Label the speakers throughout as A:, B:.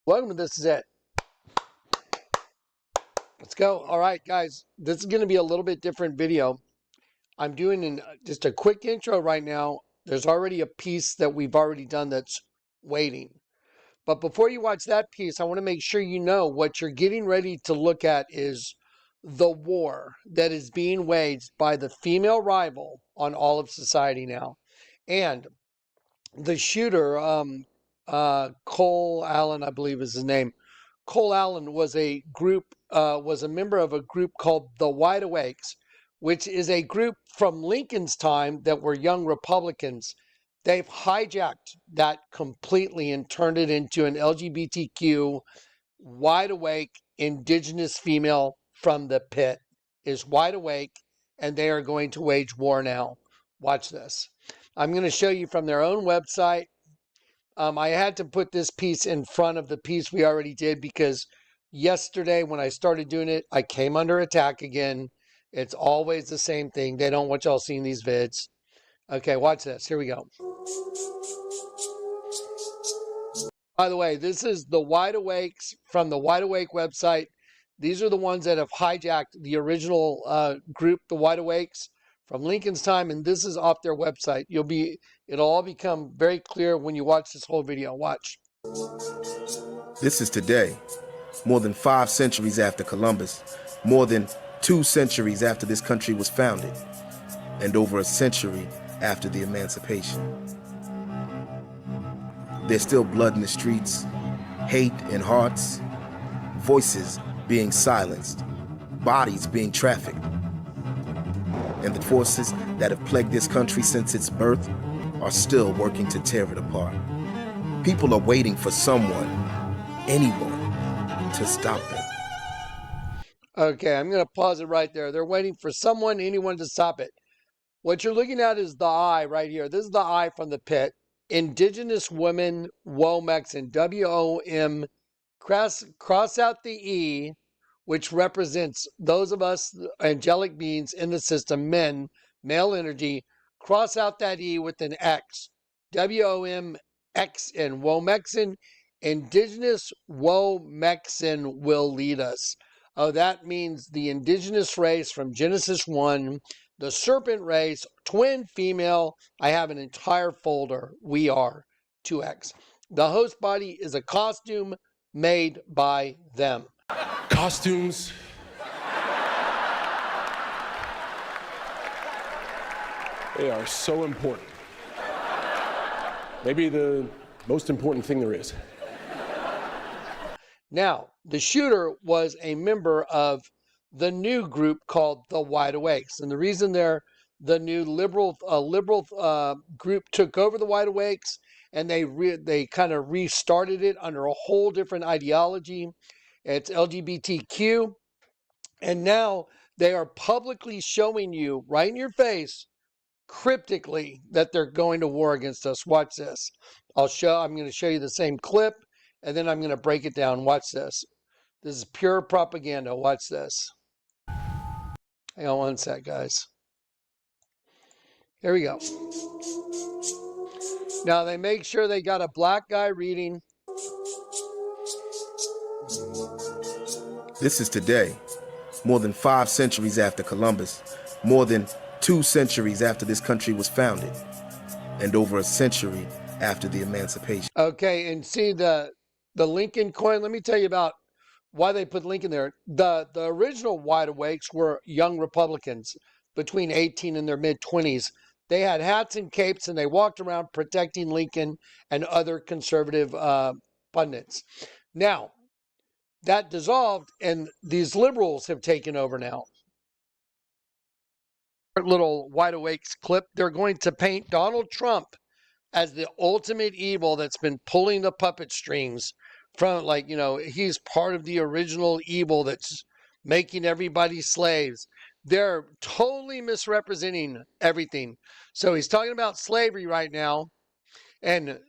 A: Welcome to This Is It. Let's go. All right, guys, this is going to be a little bit different video. I'm doing just a quick intro right now. There's already a piece that we've already done that's waiting. But before you watch that piece, I want to make sure you know what you're getting ready to look at is the war that is being waged by the female rival on all of society now. And the shooter, Cole Allen, I believe is his name. Cole Allen was a member of a group called the Wide Awakes, which is a group from Lincoln's time that were young Republicans. They've hijacked that completely and turned it into an LGBTQ wide awake indigenous female from the pit is wide awake, and they are going to wage war now. Watch this. I'm going to show you from their own website. I had to put this piece in front of the piece we already did because yesterday when I started doing it, I came under attack again. It's always the same thing. They don't want y'all seeing these vids. Okay, watch this. Here we go. By the way, this is the Wide Awakes from the Wide Awake website. These are the ones that have hijacked the original group, the Wide Awakes, from Lincoln's time, and this is off their website. It'll all become very clear when you watch this whole video. Watch.
B: This is today, more than 5 centuries after Columbus, more than 2 centuries after this country was founded, and over a century after the emancipation. There's still blood in the streets, hate in hearts, voices being silenced, bodies being trafficked. And the forces that have plagued this country since its birth are still working to tear it apart. People are waiting for someone, anyone, to stop them.
A: Okay, I'm going to pause it right there. They're waiting for someone, anyone to stop it. What you're looking at is the eye right here. This is the eye from the pit. Indigenous women, WomXn, W-O-M, cross out the E, which represents those of us angelic beings in the system, men, male energy. Cross out that E with an X. WOMXN, WomXn, indigenous WomXn will lead us. Oh, that means the indigenous race from Genesis 1, the serpent race, twin female. I have an entire folder. We are 2X. The host body is a costume made by them.
C: Costumes. They are so important. Maybe the most important thing there is.
A: Now, the shooter was a member of the new group called the Wide Awakes. And the reason they're the new liberal group took over the Wide Awakes, and they kind of restarted it under a whole different ideology. It's LGBTQ. And now they are publicly showing you right in your face, cryptically, that they're going to war against us. Watch this. I'm going to show you the same clip, and then I'm going to break it down. Watch this. This is pure propaganda. Watch this. Hang on one sec, guys. Here we go. Now they make sure they got a black guy reading.
B: This is today, more than 5 centuries after Columbus, more than 2 centuries after this country was founded, and over a century after the emancipation.
A: Okay, and see the Lincoln coin. Let me tell you about why they put Lincoln there. The original Wide Awakes were young Republicans between 18 and their mid-20s. They had hats and capes, and they walked around protecting Lincoln and other conservative pundits. Now, that dissolved, and these liberals have taken over now. Little Wide Awakes clip. They're going to paint Donald Trump as the ultimate evil that's been pulling the puppet strings from, like, he's part of the original evil that's making everybody slaves. They're totally misrepresenting everything. So he's talking about slavery right now. And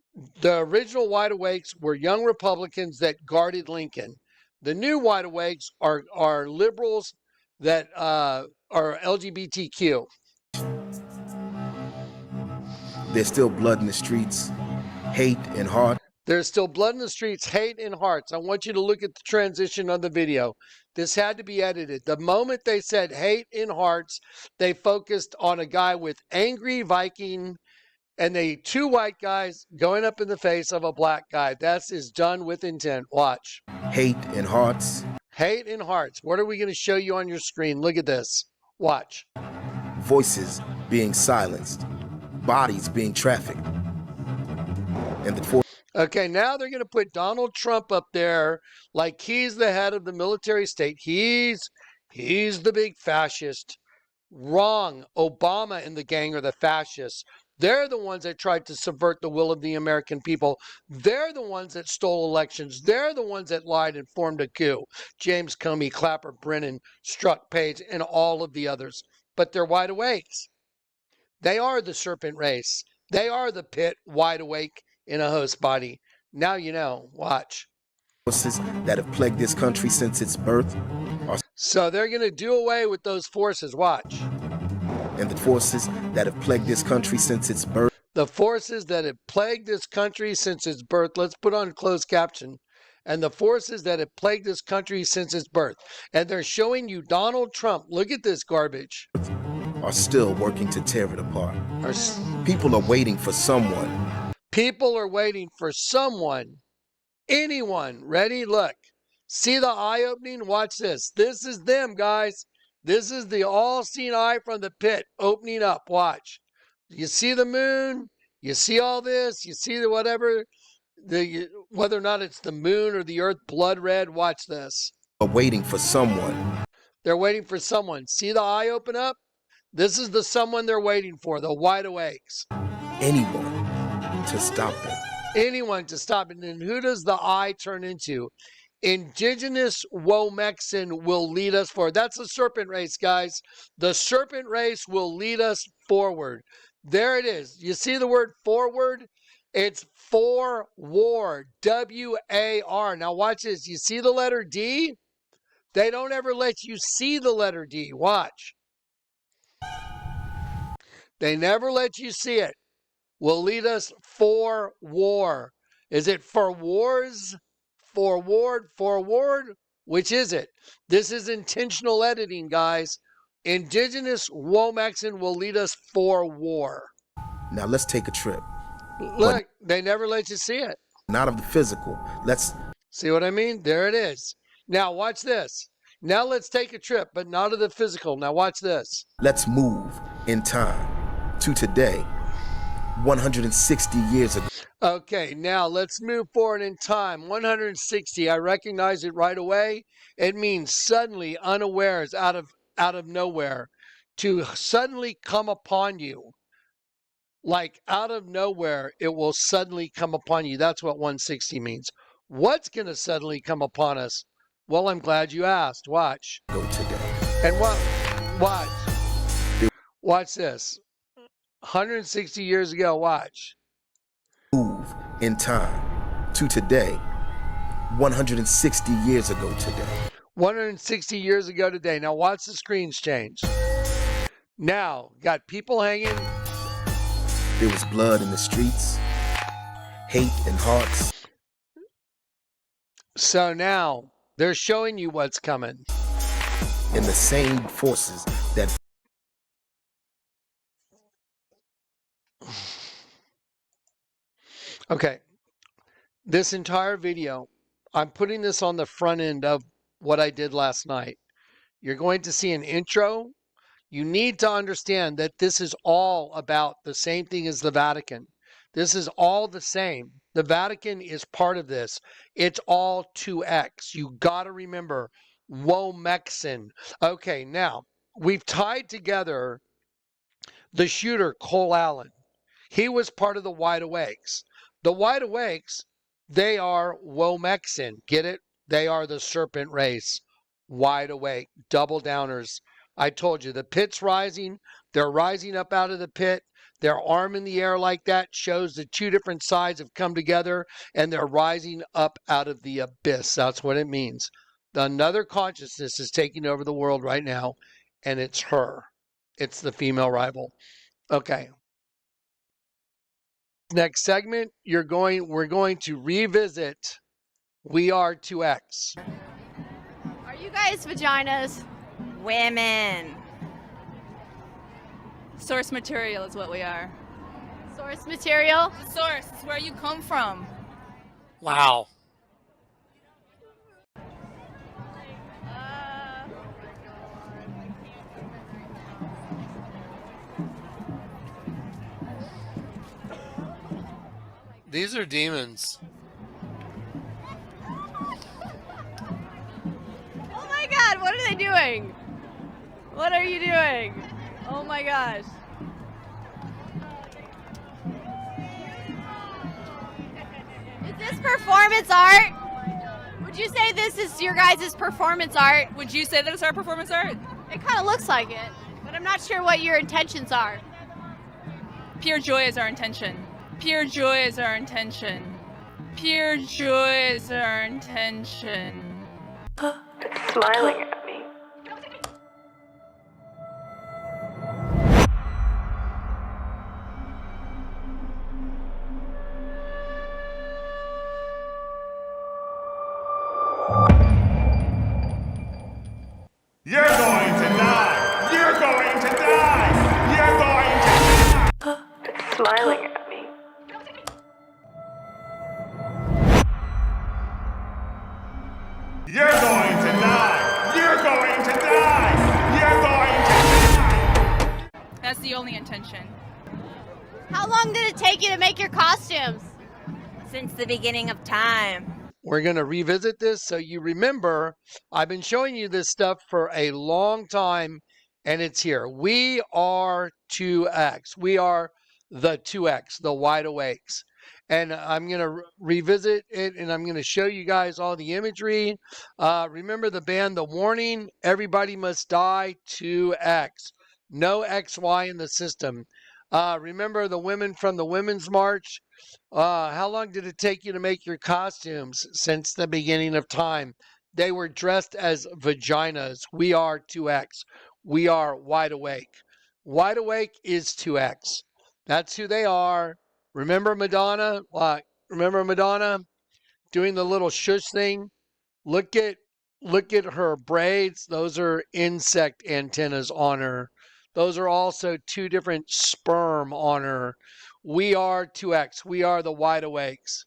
A: the original Wide Awakes were young Republicans that guarded Lincoln. The new Wide Awakes are liberals that are LGBTQ.
B: There's still blood in the streets, hate and heart.
A: There's still blood in the streets, hate in hearts. I want you to look at the transition on the video. This had to be edited. The moment they said hate in hearts, they focused on a guy with angry Viking and two white guys going up in the face of a black guy. That's is done with intent. Watch.
B: Hate in hearts.
A: Hate in hearts. What are we going to show you on your screen? Look at this. Watch.
B: Voices being silenced. Bodies being trafficked. And the force.
A: Okay, now they're going to put Donald Trump up there like he's the head of the military state. He's the big fascist. Wrong. Obama and the gang are the fascists. They're the ones that tried to subvert the will of the American people. They're the ones that stole elections. They're the ones that lied and formed a coup. James Comey, Clapper, Brennan, Strzok Page, and all of the others. But they're wide awakes. They are the serpent race. They are the pit wide awake in a host body. Now you know. Watch.
B: Forces that have plagued this country since its birth are.
A: So they're going to do away with those forces. Watch.
B: And the forces that have plagued this country since its birth.
A: The forces that have plagued this country since its birth. Let's put on closed caption. And the forces that have plagued this country since its birth. And they're showing you Donald Trump. Look at this garbage.
B: Are still working to tear it apart. People are waiting for someone.
A: People are waiting for someone. Anyone. Ready? Look. See the eye opening? Watch this. This is them, guys. This is the all-seeing eye from the pit opening up. Watch. You see the moon? You see all this? You see the whatever? Whether or not it's the moon or the earth, blood red. Watch this.
B: Are waiting for someone.
A: They're waiting for someone. See the eye open up? This is the someone they're waiting for, the wide awakes.
B: Anyone to stop them.
A: Anyone to stop it. And who does the eye turn into? Indigenous WomXn will lead us forward. That's the serpent race, guys. The serpent race will lead us forward. There it is. You see the word forward? It's for war. W-A-R. Now watch this. You see the letter D? They don't ever let you see the letter D. Watch. They never let you see it. Will lead us for war. Is it for wars? Forward? Which is it? This is intentional editing, guys. Indigenous WomXn will lead us for war.
B: Now let's take a trip.
A: Look, they never let you see it.
B: Not of the physical. Let's
A: see what I mean? There it is. Now watch this. Now let's take a trip, but not of the physical. Now watch this.
B: Let's move in time to today, 160 years ago.
A: Okay, now let's move forward in time. 160, I recognize it right away. It means suddenly, unawares, out of nowhere. To suddenly come upon you. Like out of nowhere, it will suddenly come upon you. That's what 160 means. What's going to suddenly come upon us? Well, I'm glad you asked. Watch.
B: Go today.
A: And watch. Watch this. 160 years ago, watch.
B: Move in time to today, 160 years ago today.
A: 160 years ago today. Now watch the screens change. Now, got people hanging.
B: There was blood in the streets, hate in hearts.
A: So now, they're showing you what's coming.
B: And the same forces that...
A: Okay, this entire video, I'm putting this on the front end of what I did last night. You're going to see an intro. You need to understand that this is all about the same thing as the Vatican. This is all the same. The Vatican is part of this. It's all 2X. You got to remember WomXn. Okay, now, we've tied together the shooter, Cole Allen. He was part of the Wide Awakes. The Wide Awakes, they are WomXn. Get it? They are the serpent race. Wide awake. Double downers. I told you, the pit's rising. They're rising up out of the pit. Their arm in the air like that shows the two different sides have come together, and they're rising up out of the abyss. That's what it means. Another consciousness is taking over the world right now, and it's her. It's the female rival. Okay. Next segment, we're going to revisit We Are 2X.
D: Are you guys vaginas?
E: Women.
F: Source material is what we are.
D: Source material?
F: The source is where you come from.
A: Wow. These are demons.
D: Oh my god, what are they doing? What are you doing? Oh my gosh. Is this performance art? Would you say this is your guys' performance art?
F: Would you say that it's our performance art?
D: It kind of looks like it, but I'm not sure what your intentions are.
F: Pure joy is our intention. Pure joy is our intention. Pure joy is our intention.
G: Smiling at me.
H: You're going to die! You're going to die! You're going to die!
G: Smiling at me.
H: You're going to die! You're going to die! You're going to die!
F: That's the only intention.
D: How long did it take you to make your costumes?
E: Since the beginning of time.
A: We're going to revisit this so you remember. I've been showing you this stuff for a long time, and it's here. We are 2X. We are the 2X, the Wide Awakes. And I'm going to revisit it, and I'm going to show you guys all the imagery. Remember the band The Warning? Everybody Must Die 2X. No XY in the system. Remember the women from the Women's March? How long did it take you to make your costumes? Since the beginning of time. They were dressed as vaginas. We are 2X. We are Wide Awake. Wide Awake is 2X. That's who they are. Remember Madonna? Remember Madonna doing the little shush thing? Look at her braids. Those are insect antennas on her. Those are also two different sperm on her. We are 2X. We are the Wide Awakes.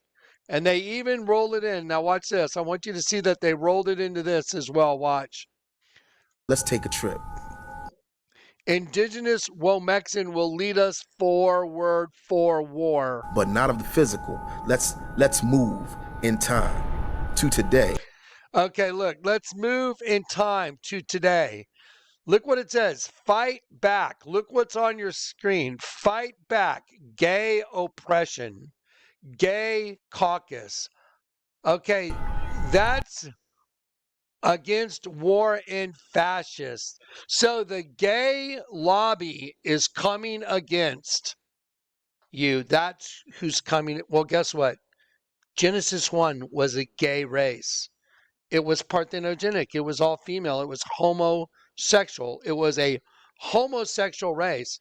A: And they even roll it in. Now watch this. I want you to see that they rolled it into this as well. Watch.
B: Let's take a trip.
A: Indigenous Womexn will lead us forward for war.
B: But not of the physical. Let's move in time to today.
A: Okay, look, let's move in time to today. Look what it says. Fight back. Look what's on your screen. Fight back. Gay oppression. Gay caucus. Okay, that's against war and fascists. So the gay lobby is coming against you. That's who's coming. Well, guess what? Genesis 1 was a gay race. It was parthenogenic. It was all female. It was homosexual. It was a homosexual race.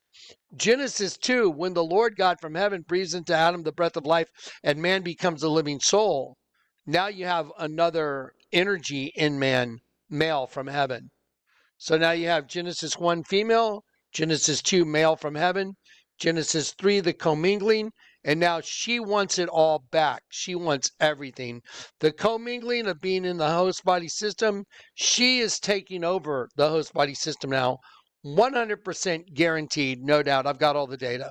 A: Genesis 2, when the Lord God from heaven breathes into Adam the breath of life and man becomes a living soul, now you have another energy in man, male from heaven. So now you have Genesis 1 female, Genesis 2 male from heaven, Genesis 3 the commingling, and now she wants it all back. She wants everything. The commingling of being in the host body system, she is taking over the host body system now. 100% guaranteed, no doubt. I've got all the data.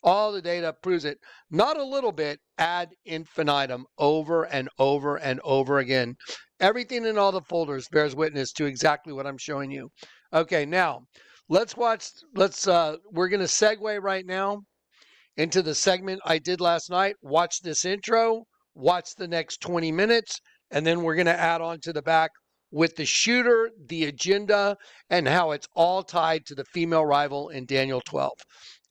A: All the data proves it. Not a little bit, ad infinitum, over and over and over again. Everything in all the folders bears witness to exactly what I'm showing you. Okay, now let's watch. We're going to segue right now into the segment I did last night. Watch this intro, watch the next 20 minutes, and then we're going to add on to the back with the shooter, the agenda, and how it's all tied to the female rival in Daniel 12.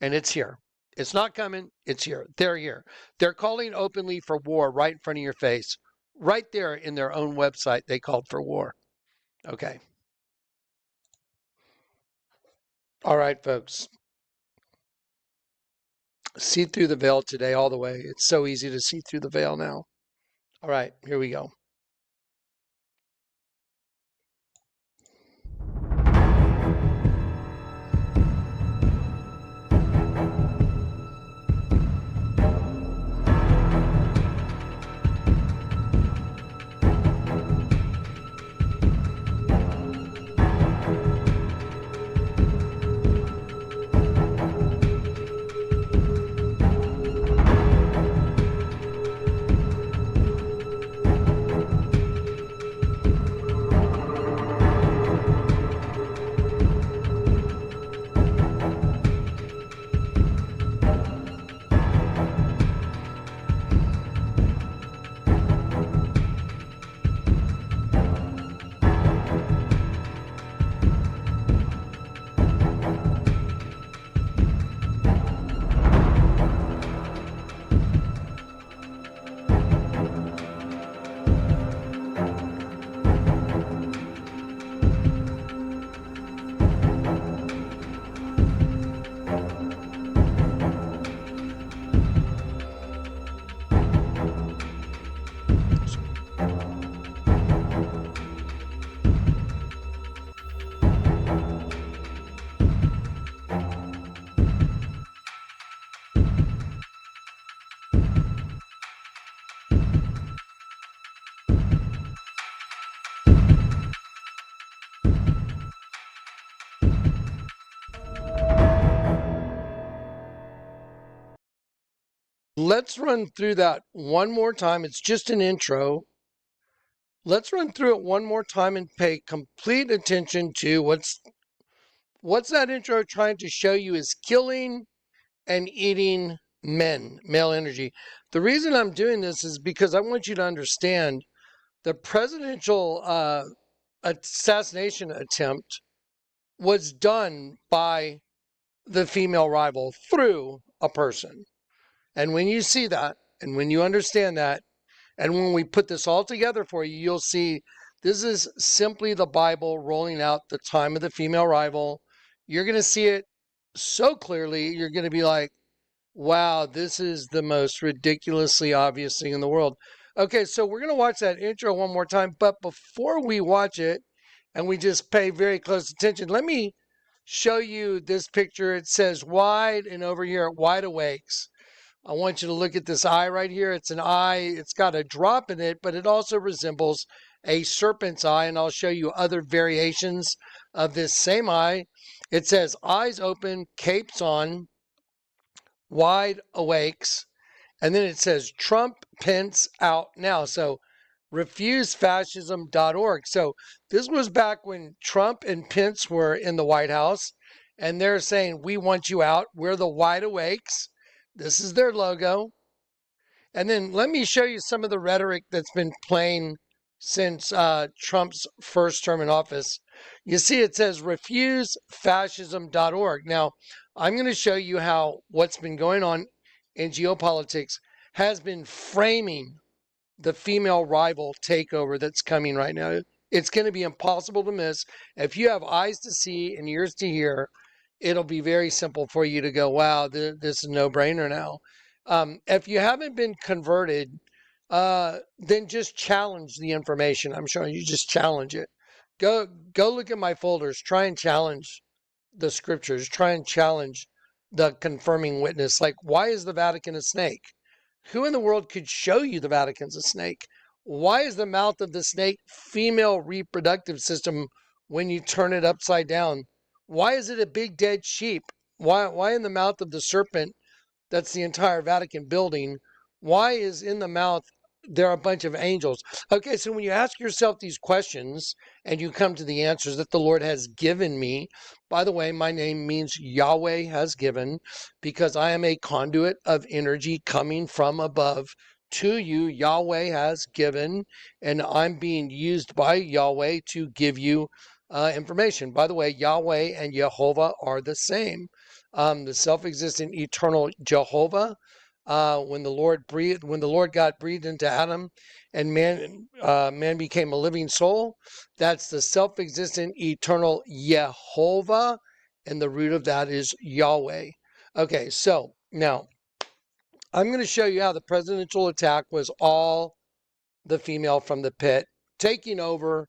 A: And it's here. It's not coming. It's here. They're here. They're calling openly for war right in front of your face. Right there in their own website, they called for war. Okay. All right, folks. see through the veil today all the way. It's so easy to see through the veil now. All right, here we go. Let's run through that one more time. It's just an intro. Let's run through it one more time and pay complete attention to what's that intro trying to show you is killing and eating men, male energy. The reason I'm doing this is because I want you to understand the presidential assassination attempt was done by the female rival through a person. And when you see that, and when you understand that, and when we put this all together for you, you'll see this is simply the Bible rolling out the time of the female rival. You're going to see it so clearly, you're going to be like, wow, this is the most ridiculously obvious thing in the world. Okay, so we're going to watch that intro one more time. But before we watch it, and we just pay very close attention, let me show you this picture. It says wide, and over here, wide awakes. I want you to look at this eye right here. It's an eye. It's got a drop in it, but it also resembles a serpent's eye. And I'll show you other variations of this same eye. It says eyes open, capes on, wide awakes. And then it says Trump, Pence out now. So refusefascism.org. So this was back when Trump and Pence were in the White House. And they're saying, we want you out. We're the wide awakes. This is their logo. And then let me show you some of the rhetoric that's been playing since Trump's first term in office. You see, it says refusefascism.org. Now, I'm going to show you how what's been going on in geopolitics has been framing the female rival takeover that's coming right now. It's going to be impossible to miss. If you have eyes to see and ears to hear, it'll be very simple for you to go, wow, this is a no-brainer now. If you haven't been converted, then just challenge the information. I'm showing you, just challenge it. Go look at my folders. Try and challenge the scriptures. Try and challenge the confirming witness. Like, why is the Vatican a snake? Who in the world could show you the Vatican's a snake? Why is the mouth of the snake female reproductive system when you turn it upside down? Why is it a big dead sheep? Why in the mouth of the serpent, that's the entire Vatican building, why is in the mouth there are a bunch of angels? Okay, so when you ask yourself these questions and you come to the answers that the Lord has given me, by the way, my name means Yahweh has given, because I am a conduit of energy coming from above to you. Yahweh has given, and I'm being used by Yahweh to give you information. By the way, Yahweh and Jehovah are the same. The self-existent eternal Jehovah, when the Lord God breathed into Adam, and man became a living soul, that's the self-existent eternal Jehovah, and the root of that is Yahweh. Okay, so now I'm going to show you how the presidential attack was all the female from the pit taking over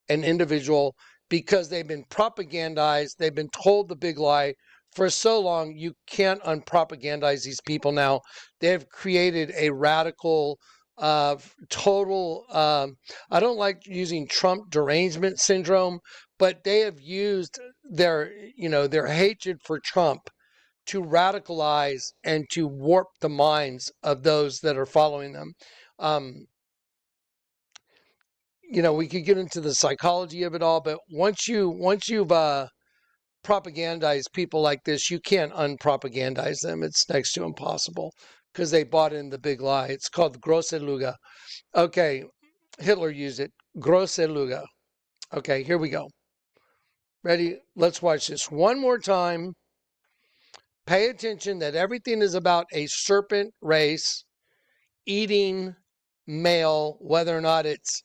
A: an individual because they've been propagandized. They've been told the big lie for so long. You can't unpropagandize these people now. They have created a radical, total, I don't like using Trump derangement syndrome, but they have used their, their hatred for Trump to radicalize and to warp the minds of those that are following them. We could get into the psychology of it all, but once you've propagandized people like this, you can't unpropagandize them. It's next to impossible because they bought in the big lie. It's called grosse Lüge. Okay, Hitler used it. Grosse Lüge. Okay, here we go. Ready? Let's watch this one more time. Pay attention that everything is about a serpent race eating male, whether or not it's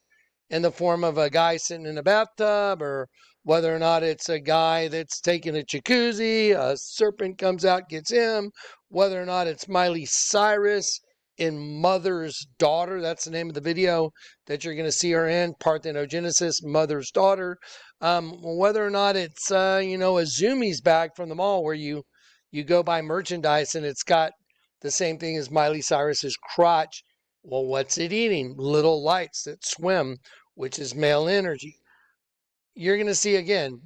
A: in the form of a guy sitting in a bathtub or whether or not it's a guy that's taking a jacuzzi, a serpent comes out, gets him, whether or not it's Miley Cyrus in Mother's Daughter. That's the name of the video that you're going to see her in, Parthenogenesis, Mother's Daughter. Whether or not it's, a Zoomies bag from the mall where you go buy merchandise and it's got the same thing as Miley Cyrus's crotch. Well, what's it eating? Little lights that swim, which is male energy. You're going to see again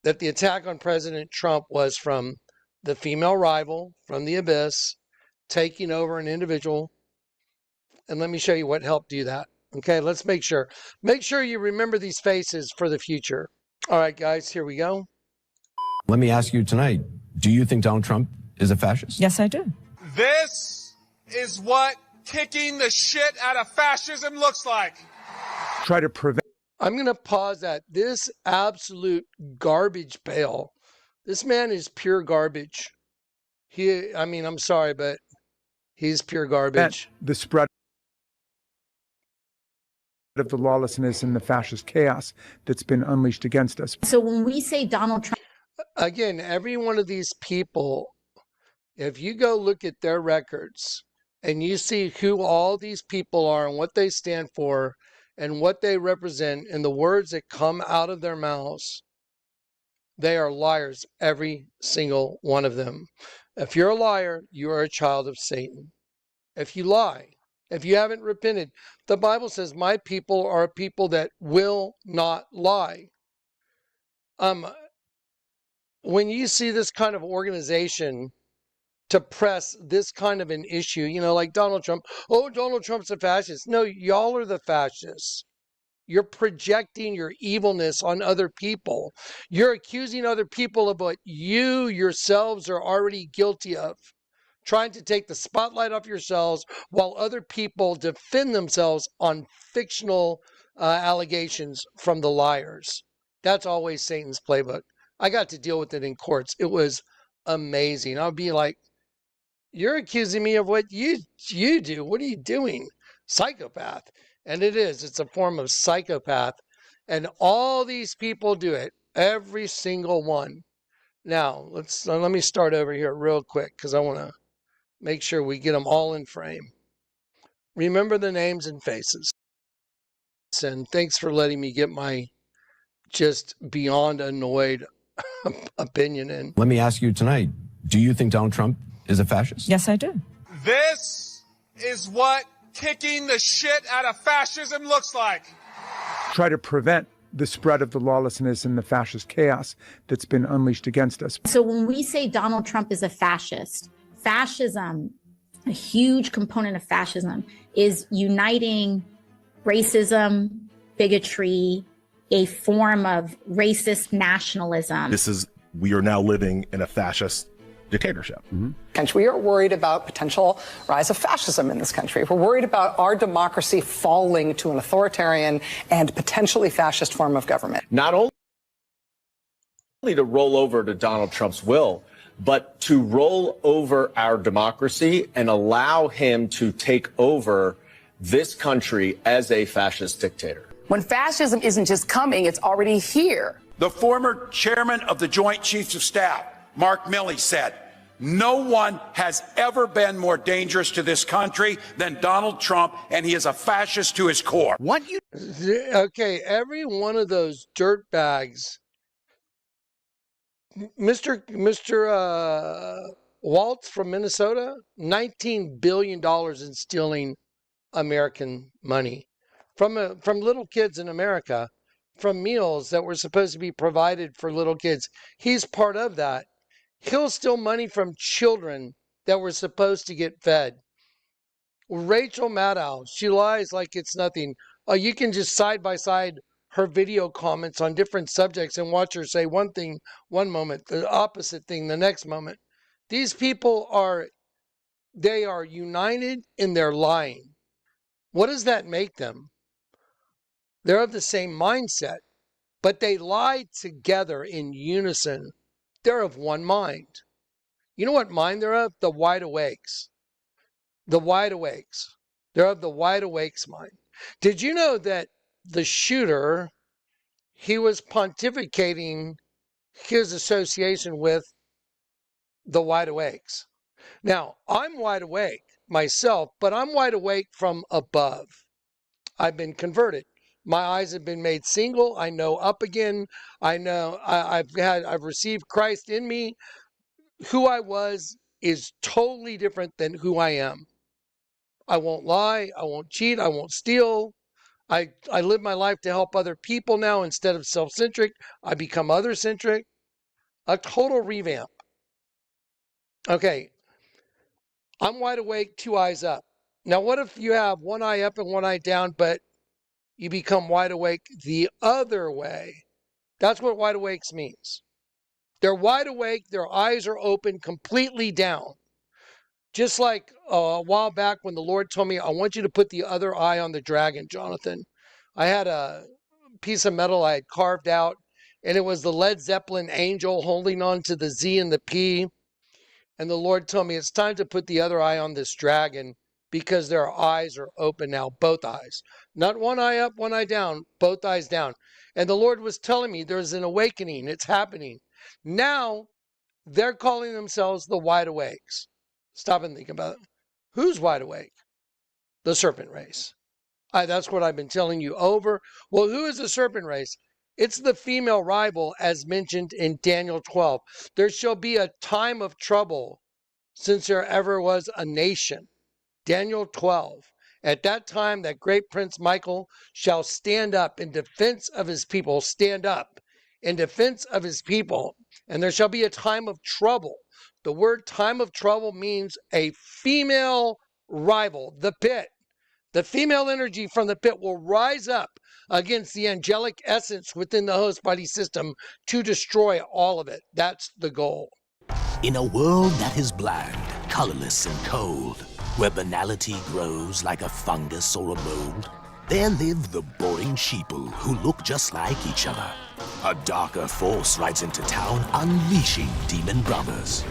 A: that the attack on President Trump was from the female rival, from the abyss, taking over an individual. And let me show you what helped do that. Okay, let's make sure. Make sure you remember these faces for the future. All right, guys, here we go.
I: Let me ask you tonight, do you think Donald Trump is a fascist?
J: Yes, I do.
H: This is what kicking the shit out of fascism looks like.
K: Try to prevent.
A: I'm going to pause that. This absolute garbage pail. This man is pure garbage. I'm sorry, but he's pure garbage.
K: The spread of the lawlessness and the fascist chaos that's been unleashed against us.
J: So when we say Donald Trump...
A: Again, every one of these people, if you go look at their records and you see who all these people are and what they stand for and what they represent and the words that come out of their mouths, they are liars, every single one of them. If you're a liar, you are a child of Satan. If you lie, if you haven't repented, the Bible says, my people are a people that will not lie. When you see this kind of organization to press this kind of an issue, like Donald Trump, oh, Donald Trump's a fascist. No, y'all are the fascists. You're projecting your evilness on other people. You're accusing other people of what you yourselves are already guilty of, trying to take the spotlight off yourselves while other people defend themselves on fictional allegations from the liars. That's always Satan's playbook. I got to deal with it in courts. It was amazing. I'll be like, you're accusing me of what you do. What are you doing? Psychopath. And it is. It's a form of psychopath. And all these people do it. Every single one. Now, let me start over here real quick because I want to make sure we get them all in frame. Remember the names and faces. And thanks for letting me get my just beyond annoyed opinion in.
I: Let me ask you tonight, do you think Donald Trump is a fascist?
J: Yes, I do.
H: This is what kicking the shit out of fascism looks like.
K: Try to prevent the spread of the lawlessness and the fascist chaos that's been unleashed against us.
J: So when we say Donald Trump is a fascist, fascism, a huge component of fascism is uniting racism, bigotry, a form of racist nationalism.
L: We are now living in a fascist dictatorship.
M: We are worried about potential rise of fascism in this country. We're worried about our democracy falling to an authoritarian and potentially fascist form of government.
N: Not only to roll over to Donald Trump's will, but to roll over our democracy and allow him to take over this country as a fascist dictator.
M: When fascism isn't just coming, it's already here.
O: The former chairman of the Joint Chiefs of Staff, Mark Milley, said, No one has ever been more dangerous to this country than Donald Trump, and he is a fascist to his core.
A: Okay, every one of those dirt bags, Mr. Waltz from Minnesota, $19 billion in stealing American money from little kids in America, from meals that were supposed to be provided for little kids. He's part of that. He'll steal money from children that were supposed to get fed. Rachel Maddow, she lies like it's nothing. You can just side by side her video comments on different subjects and watch her say one thing one moment, the opposite thing the next moment. These people are united in their lying. What does that make them? They're of the same mindset, but they lie together in unison. They're of one mind. You know what mind they're of? The wide awakes. The wide awakes. They're of the wide awakes mind. Did you know that the shooter, he was pontificating his association with the wide awakes? Now, I'm wide awake myself, but I'm wide awake from above. I've been converted. My eyes have been made single. I know up again. I know I've received Christ in me. Who I was is totally different than who I am. I won't lie. I won't cheat. I won't steal. I live my life to help other people now instead of self-centric. I become other-centric. A total revamp. Okay. I'm wide awake, two eyes up. Now, what if you have one eye up and one eye down, but you become wide awake the other way? That's what wide awakes means. They're wide awake. Their eyes are open, completely down. Just like a while back when the Lord told me, I want you to put the other eye on the dragon, Jonathan. I had a piece of metal I had carved out, and it was the Led Zeppelin angel holding on to the Z and the P. And the Lord told me, it's time to put the other eye on this dragon because their eyes are open now, both eyes. Not one eye up, one eye down, both eyes down. And the Lord was telling me there's an awakening. It's happening. Now, they're calling themselves the wide awakes. Stop and think about it. Who's wide awake? The serpent race. That's what I've been telling you over. Well, who is the serpent race? It's the female rival, as mentioned in Daniel 12. There shall be a time of trouble since there ever was a nation. Daniel 12. At that time, that great Prince Michael shall stand up in defense of his people. Stand up in defense of his people. And there shall be a time of trouble. The word time of trouble means a female rival, the pit. The female energy from the pit will rise up against the angelic essence within the host body system to destroy all of it. That's the goal.
P: In a world that is bland, colorless, and cold, where banality grows like a fungus or a mold, there live the boring sheeple who look just like each other. A darker force rides into town, unleashing demon brothers.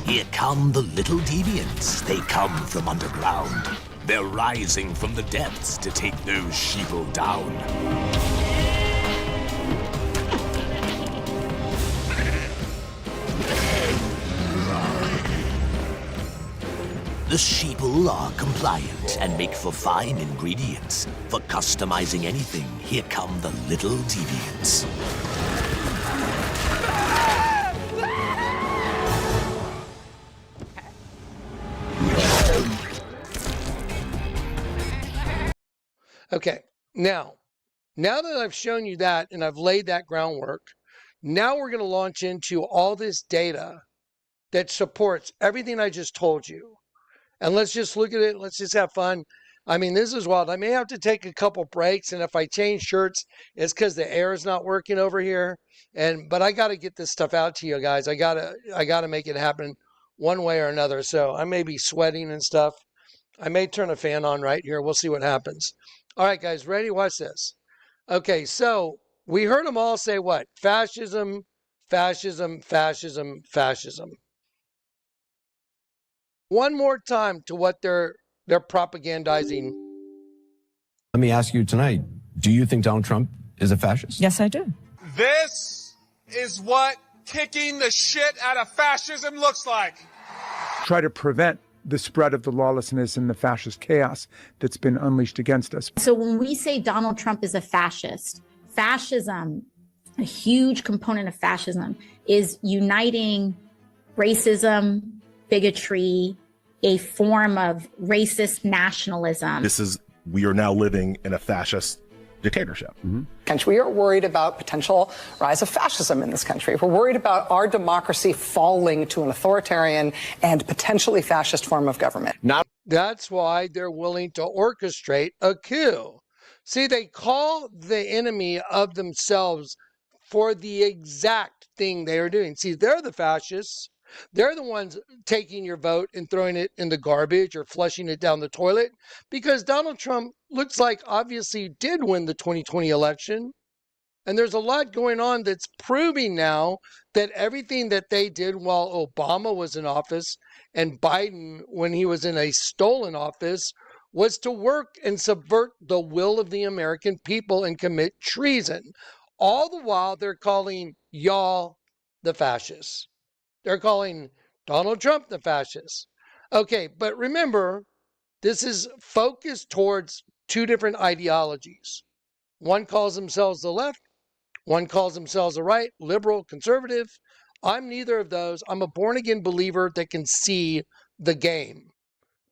P: Here come the little deviants. They come from underground. They're rising from the depths to take those sheeple down. The sheeple are compliant and make for fine ingredients. For customizing anything, here come the little deviants.
A: Okay, now that I've shown you that and I've laid that groundwork, now we're going to launch into all this data that supports everything I just told you. And let's just look at it. Let's just have fun. I mean, this is wild. I may have to take a couple breaks, and if I change shirts, it's because the air is not working over here. But I got to get this stuff out to you guys. I gotta make it happen one way or another. So I may be sweating and stuff. I may turn a fan on right here. We'll see what happens. All right, guys, ready? Watch this. Okay, so we heard them all say what? Fascism, fascism, fascism, fascism. One more time to what they're propagandizing.
I: Let me ask you tonight, do you think Donald Trump is a fascist?
Q: Yes, I do.
H: This is what
O: kicking the shit out of fascism looks like.
K: Try to prevent the spread of the lawlessness and the fascist chaos that's been unleashed against us.
J: So when we say Donald Trump is a fascist, fascism, a huge component of fascism is uniting racism, bigotry, a form of racist nationalism.
L: We are now living in a fascist dictatorship.
M: We are worried about potential rise of fascism in this country. We're worried about our democracy falling to an authoritarian and potentially fascist form of government.
A: That's why they're willing to orchestrate a coup. See, they call the enemy of themselves for the exact thing they are doing. See, they're the fascists. They're the ones taking your vote and throwing it in the garbage or flushing it down the toilet, because Donald Trump looks like obviously did win the 2020 election. And there's a lot going on that's proving now that everything that they did while Obama was in office and Biden when he was in a stolen office was to work and subvert the will of the American people and commit treason. All the while they're calling y'all the fascists. They're calling Donald Trump the fascist. Okay, but remember, this is focused towards two different ideologies. One calls themselves the left, one calls themselves the right, liberal, conservative. I'm neither of those. I'm a born-again believer that can see the game.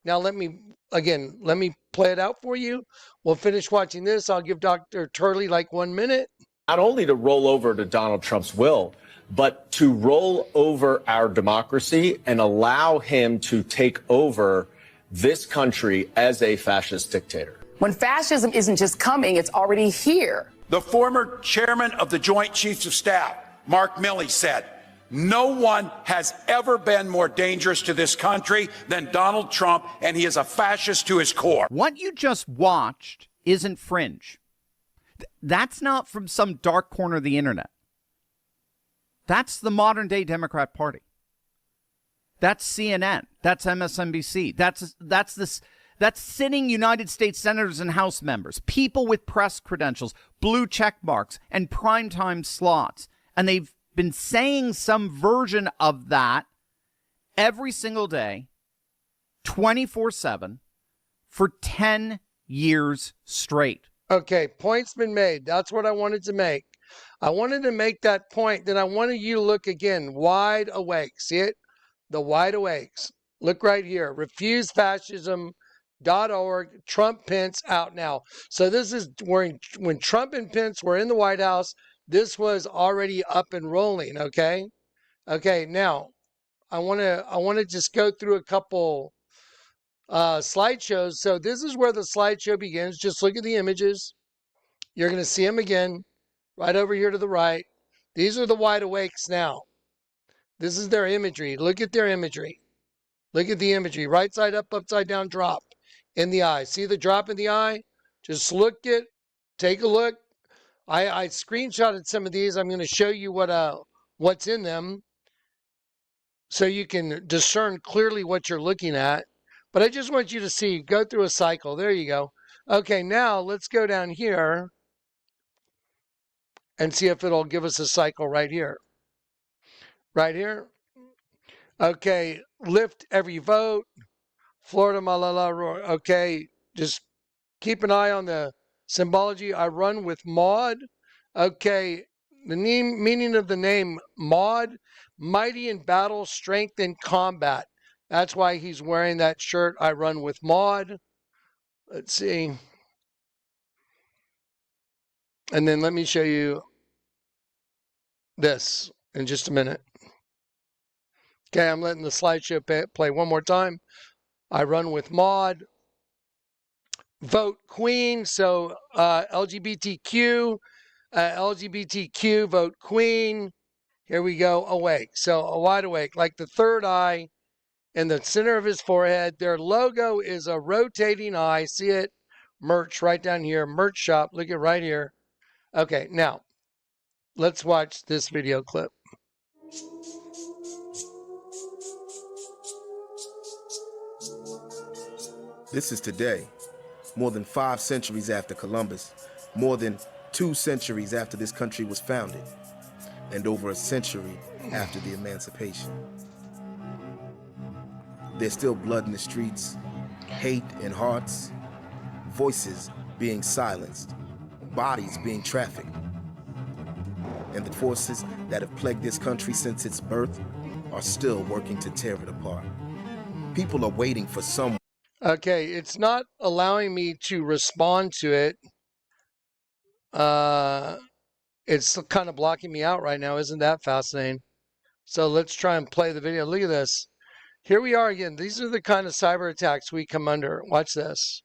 A: Now let me play it out for you. We'll finish watching this. I'll give Dr. Turley like 1 minute.
N: Not only to roll over to Donald Trump's will, but to roll over our democracy and allow him to take over this country as a fascist dictator.
Q: When fascism isn't just coming, it's already here.
O: The former chairman of the Joint Chiefs of Staff, Mark Milley, said, "No one has ever been more dangerous to this country than Donald Trump, and he is a fascist to his core."
R: What you just watched isn't fringe. That's not from some dark corner of the internet. That's the modern day Democrat Party. That's CNN. That's MSNBC. That's sitting United States senators and House members, people with press credentials, blue check marks, and primetime slots. And they've been saying some version of that every single day, 24/7, for 10 years straight.
A: Okay, point's been made. That's what I wanted to make. I wanted to make that point. Then I wanted you to look again, wide awake. See it? The wide awakes. Look right here. RefuseFascism.org. Trump Pence out now. So this is when Trump and Pence were in the White House. This was already up and rolling. Okay. Okay. Now I want to just go through a couple slideshows. So this is where the slideshow begins. Just look at the images. You're going to see them again. Right over here to the right. These are the wide awakes now. This is their imagery. Look at their imagery. Look at the imagery. Right side up, upside down, drop in the eye. See the drop in the eye? Just look at, take a look. I screenshotted some of these. I'm going to show you what's in them so you can discern clearly what you're looking at. But I just want you to see, go through a cycle. There you go. Okay, now let's go down here and see if it'll give us a cycle right here. Right here. Okay, lift every vote. Florida, Malala, okay, just keep an eye on the symbology. I run with Maud. Okay, the meaning of the name Maud, mighty in battle, strength in combat. That's why he's wearing that shirt. I run with Maud. Let's see. And then let me show you this in just a minute. Okay, I'm letting the slideshow play one more time. I run with Maud. Vote Queen. So LGBTQ, vote Queen. Here we go. Awake. So a wide awake, like the third eye in the center of his forehead. Their logo is a rotating eye. See it? Merch right down here. Merch shop. Look at right here. Okay, now let's watch this video clip.
B: This is today, more than 5 centuries after Columbus, more than 2 centuries after this country was founded. and over a century after the emancipation. There's still blood in the streets, hate in hearts, voices being silenced, bodies being trafficked. And the forces that have plagued this country since its birth are still working to tear it apart. People are waiting for someone.
A: Okay, it's not allowing me to respond to it. It's kind of blocking me out right now. Isn't that fascinating? So let's try and play the video. Look at this. Here we are again. These are the kind of cyber attacks we come under. Watch this.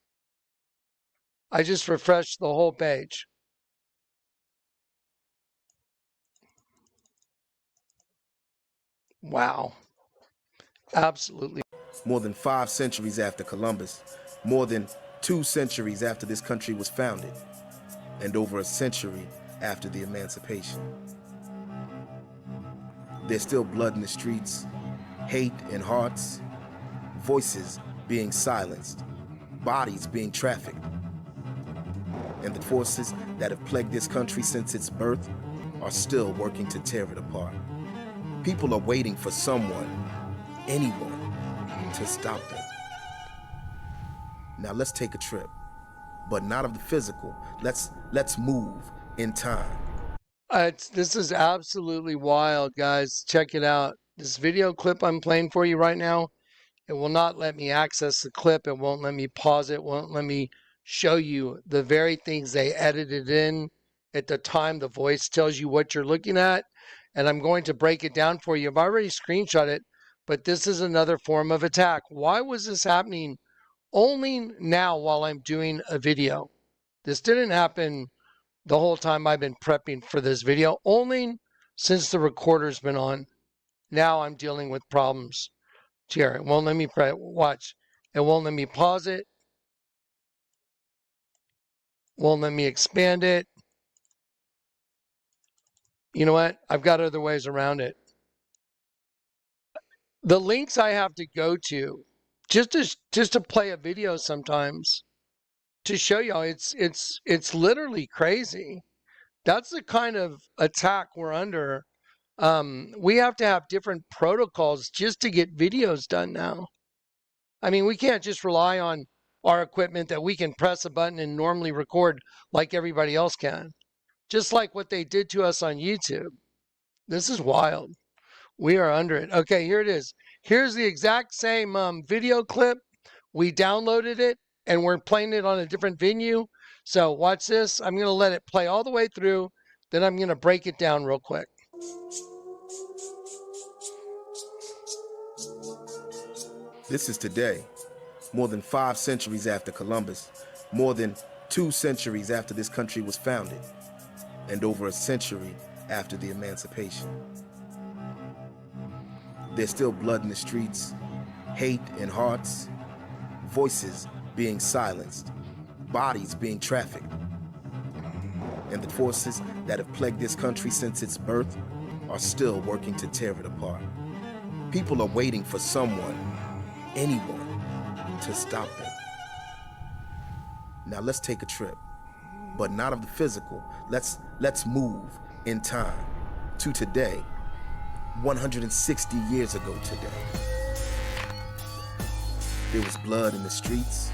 A: I just refreshed the whole page. Wow. Absolutely.
B: More than 5 centuries after Columbus, more than 2 centuries after this country was founded, and over a century after the emancipation. There's still blood in the streets, hate in hearts, voices being silenced, bodies being trafficked. And the forces that have plagued this country since its birth are still working to tear it apart. People are waiting for someone, anyone, to stop them. Now let's take a trip, but not of the physical. Let's move in time.
A: This is absolutely wild, guys. Check it out. This video clip I'm playing for you right now, it will not let me access the clip. It won't let me pause it. Won't let me show you the very things they edited in at the time. The voice tells you what you're looking at, and I'm going to break it down for you. I've already screenshot it, but this is another form of attack. Why was this happening only now while I'm doing a video? This didn't happen the whole time I've been prepping for this video, only since the recorder's been on. Now I'm dealing with problems. Here, it won't let me watch. It won't let me pause it. Won't let me expand it. You know what? I've got other ways around it. The links I have to go to, just to play a video sometimes, to show y'all, it's literally crazy. That's the kind of attack we're under. We have to have different protocols just to get videos done now. I mean, we can't just rely on our equipment that we can press a button and normally record like everybody else can. Just like what they did to us on YouTube. This is wild. We are under it. Okay, here it is. Here's the exact same video clip. We downloaded it and we're playing it on a different venue. So watch this. I'm going to let it play all the way through. Then I'm going to break it down real quick.
B: This is today, more than 5 centuries after Columbus, more than 2 centuries after this country was founded, and over a century after the emancipation. There's still blood in the streets, hate in hearts, voices being silenced, bodies being trafficked. And the forces that have plagued this country since its birth are still working to tear it apart. People are waiting for someone, anyone, to stop them. Now let's take a trip, but not of the physical. Let's move in time to today, 160 years ago today. There was blood in the streets,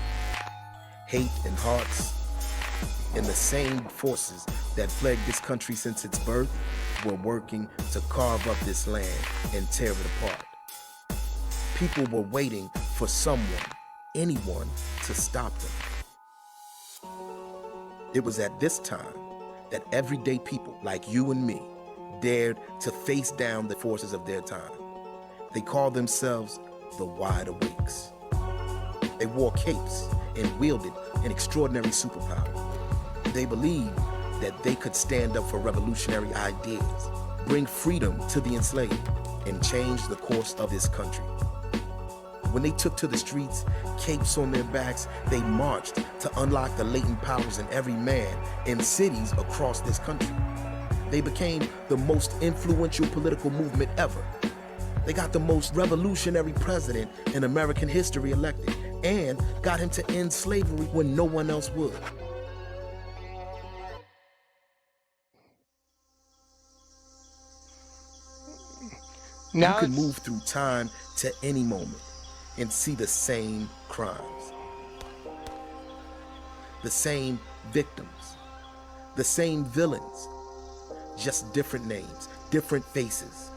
B: hate in hearts, and the same forces that plagued this country since its birth were working to carve up this land and tear it apart. People were waiting for someone, anyone, to stop them. It was at this time that everyday people like you and me dared to face down the forces of their time. They called themselves the Wide Awakes. They wore capes and wielded an extraordinary superpower. They believed that they could stand up for revolutionary ideas, bring freedom to the enslaved, and change the course of this country. When they took to the streets, capes on their backs, they marched to unlock the latent powers in every man in cities across this country. They became the most influential political movement ever. They got the most revolutionary president in American history elected and got him to end slavery when no one else would. You can move through time to any moment and see the same crimes, the same victims, the same villains, just different names, different faces.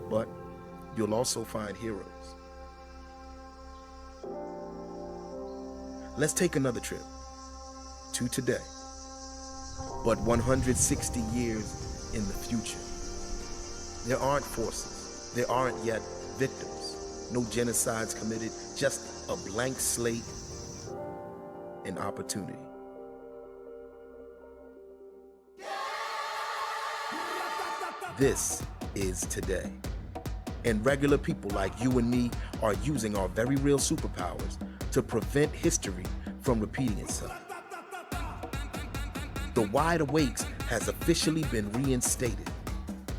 B: But you'll also find heroes. Let's take another trip to today, but 160 years in the future. There aren't forces, there aren't yet victims, no genocides committed, just a blank slate and opportunity. This is today. And regular people like you and me are using our very real superpowers to prevent history from repeating itself. The Wide Awakes has officially been reinstated.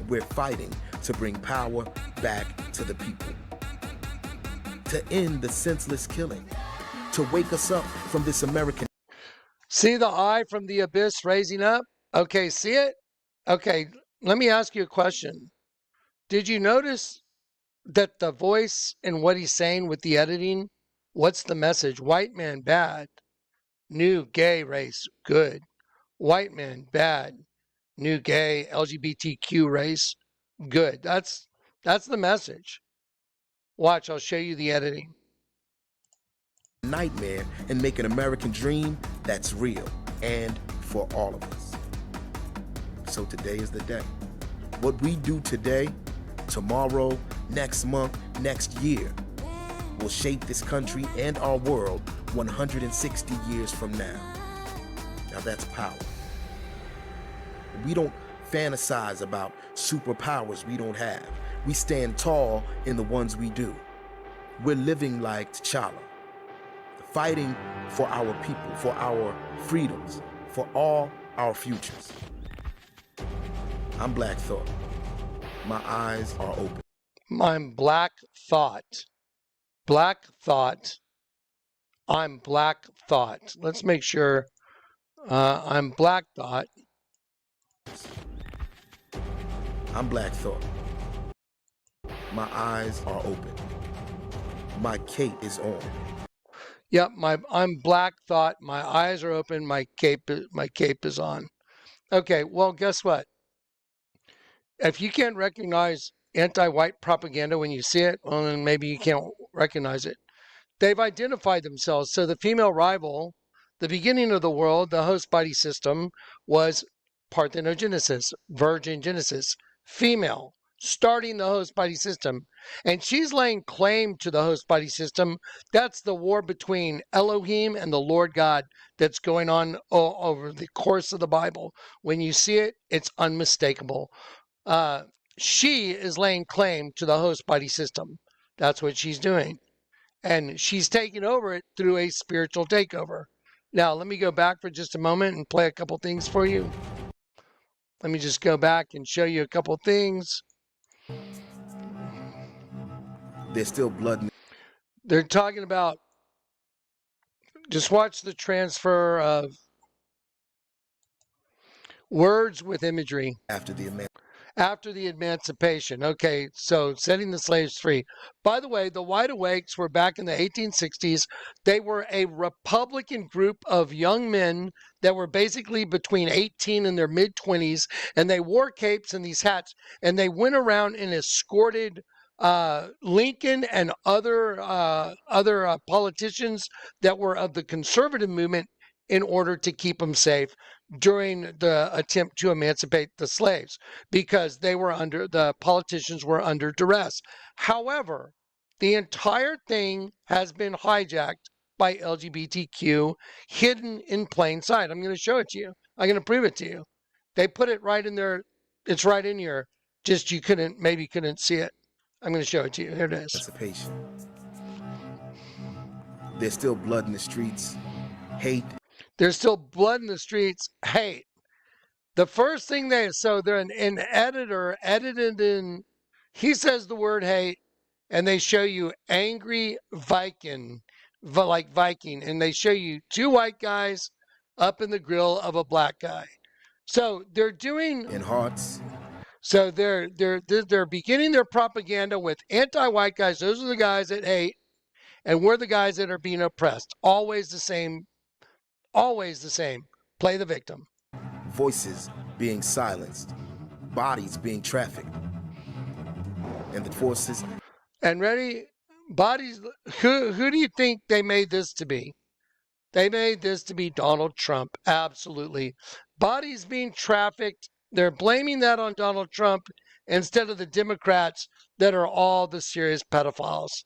B: We're fighting to bring power back to the people, to end the senseless killing, to wake us up from this American.
A: See the eye from the abyss raising up? Okay, see it? Okay, let me ask you a question. Did you notice that the voice and what he's saying with the editing, what's the message? White man, bad. New gay race, good. White man, bad. New gay LGBTQ race, good. That's the message. Watch, I'll show you the editing.
B: Nightmare and make an American dream that's real and for all of us. So today is the day. What we do today, tomorrow, next month, next year, will shape this country and our world 160 years from now. Now that's power. We don't fantasize about superpowers we don't have. We stand tall in the ones we do. We're living like T'Challa, fighting for our people, for our freedoms, for all our futures. I'm Black Thought. My eyes are open.
A: I'm Black Thought. Black Thought. I'm Black Thought. Let's make sure I'm Black Thought.
B: I'm Black Thought. My eyes are open. My cape is on.
A: Yep, I'm Black Thought. My eyes are open. My cape is on. Okay, well, guess what? If you can't recognize anti-white propaganda when you see it, well, then maybe you can't recognize it. They've identified themselves. So the female rival, the beginning of the world, the host body system was parthenogenesis, virgin genesis, female, starting the host body system. And she's laying claim to the host body system. That's the war between Elohim and the Lord God that's going on over the course of the Bible. When you see it, it's unmistakable. She is laying claim to the host body system. That's what she's doing. And she's taking over it through a spiritual takeover. Now, let me go back for just a moment and play a couple things for you. Let me just go back and show you a couple things.
B: There's still blood.
A: They're talking about, just watch the transfer of words with imagery. After the emancipation. Okay, so setting the slaves free. By the way, the Wide Awakes were back in the 1860s. They were a Republican group of young men that were basically between 18 and their mid-20s, and they wore capes and these hats, and they went around and escorted Lincoln and other politicians that were of the conservative movement in order to keep them safe during the attempt to emancipate the slaves, because the politicians were under duress. However, the entire thing has been hijacked by LGBTQ, hidden in plain sight. I'm going to show it to you. I'm going to prove it to you. They put it right in there. It's right in here. Just you maybe couldn't see it. I'm going to show it to you. Here it is.
B: Emancipation. There's still blood in the streets, hate.
A: There's still blood in the streets, hate. The first thing they're an editor edited in, he says the word hate, and they show you angry Viking, like Viking, and they show you two white guys up in the grill of a black guy. So they're doing.
B: In hearts.
A: So they're beginning their propaganda with anti-white guys. Those are the guys that hate, and we're the guys that are being oppressed. Always the same. Always the same. Play the victim.
B: Voices being silenced, bodies being trafficked, and the forces.
A: And ready, bodies. Who do you think they made this to be? They made this to be Donald Trump. Absolutely. Bodies being trafficked. They're blaming that on Donald Trump instead of the Democrats that are all the serious pedophiles.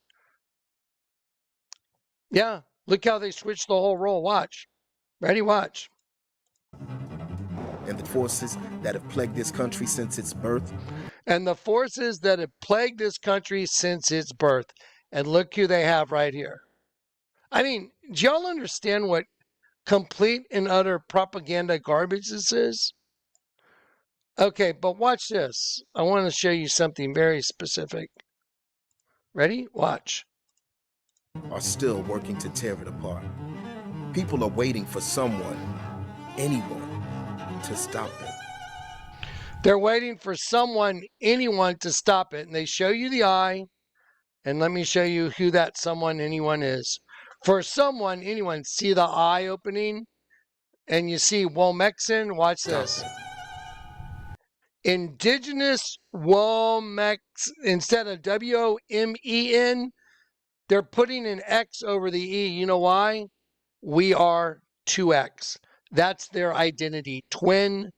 A: Yeah, look how they switched the whole role. Watch. Ready, watch.
B: And the forces that have plagued this country since its birth.
A: And the forces that have plagued this country since its birth. And look who they have right here. I mean, do y'all understand what complete and utter propaganda garbage this is? Okay, but watch this. I want to show you something very specific. Ready? Watch.
B: Are still working to tear it apart. People are waiting for someone, anyone, to stop it.
A: They're waiting for someone, anyone, to stop it. And they show you the eye. And let me show you who that someone, anyone is. For someone, anyone, see the eye opening? And you see WomXn. Watch this. Indigenous WomXn, instead of WOMEN, they're putting an X over the E. You know why? We are 2X. That's their identity. Twin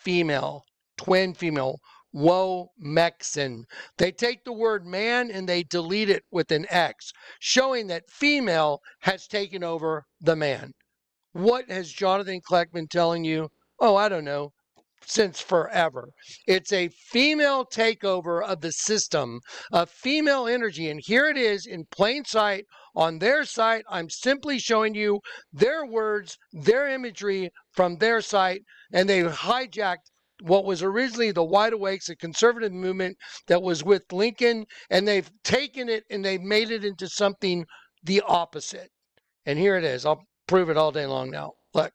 A: female. Twin female. WomXn. They take the word man and they delete it with an X, showing that female has taken over the man. What has Jonathan Kleck been telling you? Oh, I don't know. Since forever. It's a female takeover of the system, of female energy. And here it is in plain sight on their site. I'm simply showing you their words, their imagery from their site, and they hijacked what was originally the Wide Awakes, a conservative movement that was with Lincoln, and they've taken it and they've made it into something the opposite. And here it is. I'll prove it all day long now. Look.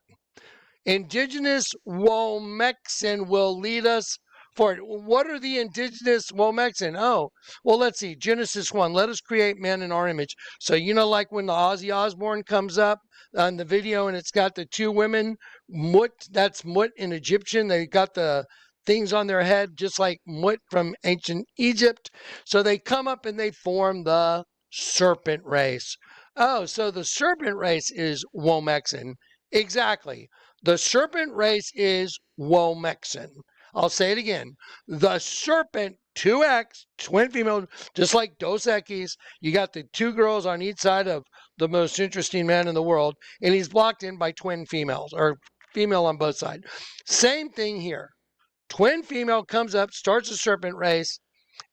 A: Indigenous WomXn will lead us forward. What are the indigenous WomXn? Oh, well, let's see. Genesis 1, let us create man in our image. So, you know, like when the Ozzy Osbourne comes up on the video and it's got the two women, Mut, that's Mut in Egyptian. They got the things on their head just like Mut from ancient Egypt. So they come up and they form the serpent race. Oh, so the serpent race is WomXn. Exactly. The serpent race is WomXn. I'll say it again. The serpent, 2X, twin female, just like Dos Equis. You got the two girls on each side of the most interesting man in the world, and he's blocked in by twin females, or female on both sides. Same thing here. Twin female comes up, starts a serpent race,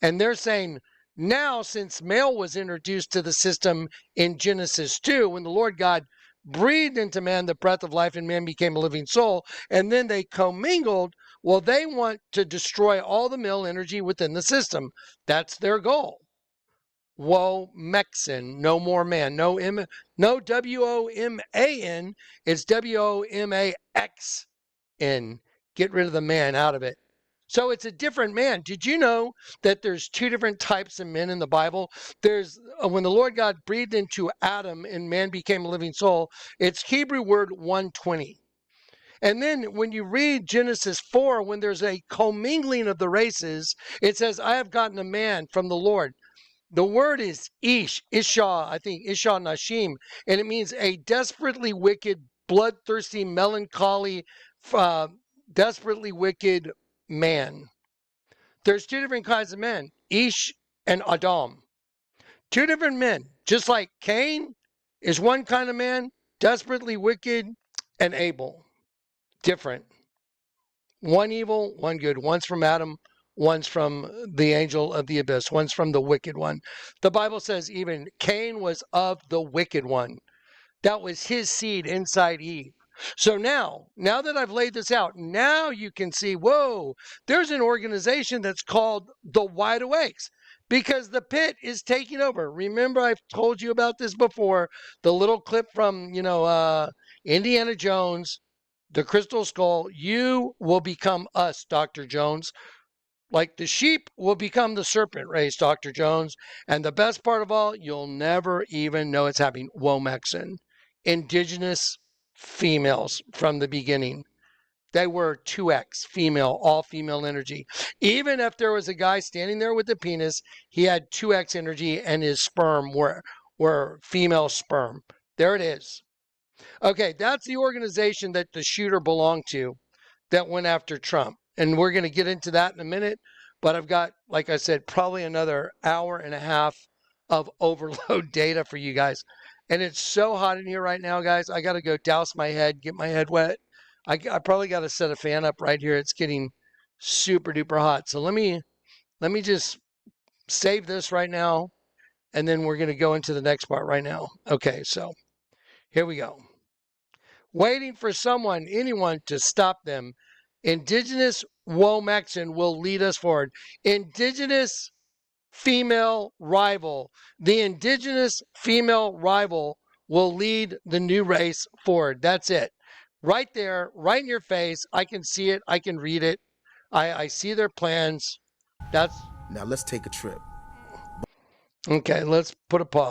A: and they're saying, now, since male was introduced to the system in Genesis 2, when the Lord God breathed into man the breath of life and man became a living soul, and then they commingled, well, they want to destroy all the male energy within the system. That's their goal. WomXn, no more man. No WOMAN, it's WOMAXN. Get rid of the man out of it. So it's a different man. Did you know that there's two different types of men in the Bible? There's when the Lord God breathed into Adam and man became a living soul, it's Hebrew word 120. And then when you read Genesis 4, when there's a commingling of the races, it says, I have gotten a man from the Lord. The word is Isha, I think, Isha Nashim, and it means a desperately wicked, bloodthirsty, melancholy, desperately wicked man. There's two different kinds of men, Ish and Adam. Two different men, just like Cain is one kind of man, desperately wicked, and Abel. Different. One evil, one good. One's from Adam, one's from the angel of the abyss, one's from the wicked one. The Bible says even Cain was of the wicked one. That was his seed inside Eve. So now that I've laid this out, now you can see, whoa, there's an organization that's called the Wide Awakes because the pit is taking over. Remember, I've told you about this before, the little clip from, Indiana Jones, the Crystal Skull. You will become us, Dr. Jones. Like the sheep will become the serpent race, Dr. Jones. And the best part of all, you'll never even know it's happening. WomXn, indigenous females from the beginning. They were 2X female, all female energy. Even if there was a guy standing there with a penis, he had 2X energy and his sperm were female sperm. There it is. Okay, that's the organization that the shooter belonged to that went after Trump. And we're going to get into that in a minute. But I've got, like I said, probably another hour and a half of overload data for you guys. And it's so hot in here right now, guys. I got to go douse my head, get my head wet. I probably got to set a fan up right here. It's getting super duper hot. So let me just save this right now. And then we're going to go into the next part right now. Okay, so here we go. Waiting for someone, anyone to stop them. Indigenous WomXn will lead us forward. Indigenous female rival. The indigenous female rival will lead the new race forward. That's it. Right there, right in your face. I can see it. I can read it. I see their plans. That's
B: now let's take a trip.
A: okay. Let's put a pause.